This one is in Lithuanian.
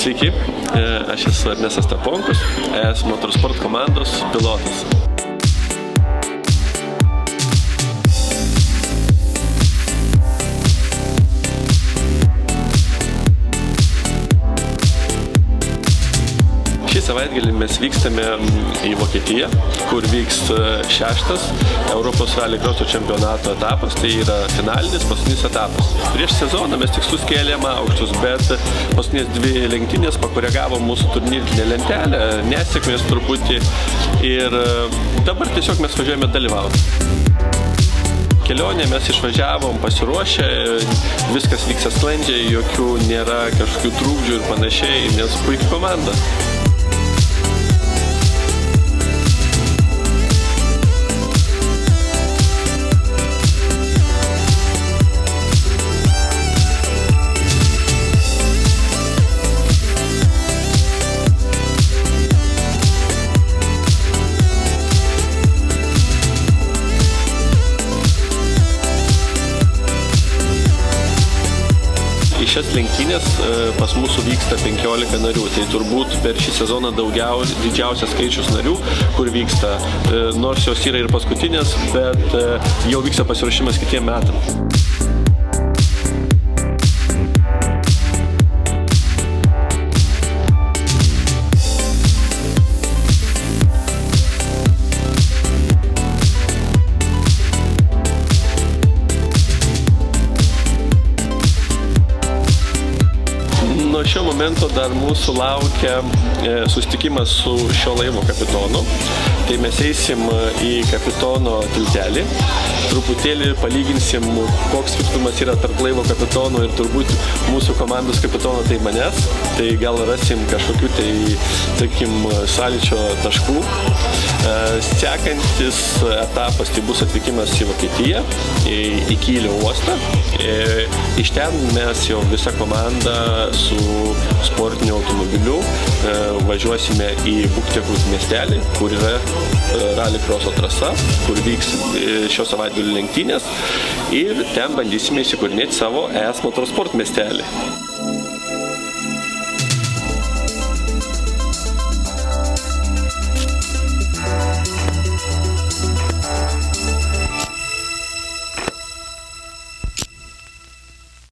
Sveiki, aš esu Ernestas Staponkus, ES Motorsport komandos pilotas. Šį savaitgalį mes vykstame į Vokietiją, kur vyks 6. Europos rallycrosso čempionato etapas, tai yra finalinis paskutinis etapas. Prieš sezoną mes tikslus kėlėme aukštus, bet paskutinės 2 lenktynės pakoregavo mūsų turnyrinę lentelę, nesėkmės truputį ir dabar tiesiog mes važiuojame dalyvauti. Kelionė mes išvažiavom pasiruošę, viskas vyksta sklandžiai, jokių nėra kažkokių trūkdžių ir panašiai, nes puikia komanda. Šias lenktynės pas mūsų vyksta 15 narių, tai turbūt per šį sezoną didžiausias skaičius narių, kur vyksta, nors jos yra ir paskutinės, bet jau vyksta pasiruošimas kitiem metam. Nuo šio momento dar mūsų laukia susitikimas su šio laivo kapitonu. Tai mes eisim į kapitono tiltelį, truputėlį palyginsim, koks skirtumas yra tarp laivo kapitono ir turbūt mūsų komandos kapitono, tai manęs. Tai gal rasim kažkokių tai, sakykim, sąlyčio taškų. Sekantis etapas tai bus atvykimas į Vokietiją, į Kylio uostą. Iš ten mes jau visa komanda su sportiniu automobiliu važiuosime į Buktekrut miestelį, kur yra rallycrosso trasa, kur vyks šio savaitgalio lenktynės ir ten bandysime įsikūrinėti savo ES Motorsport miestelį.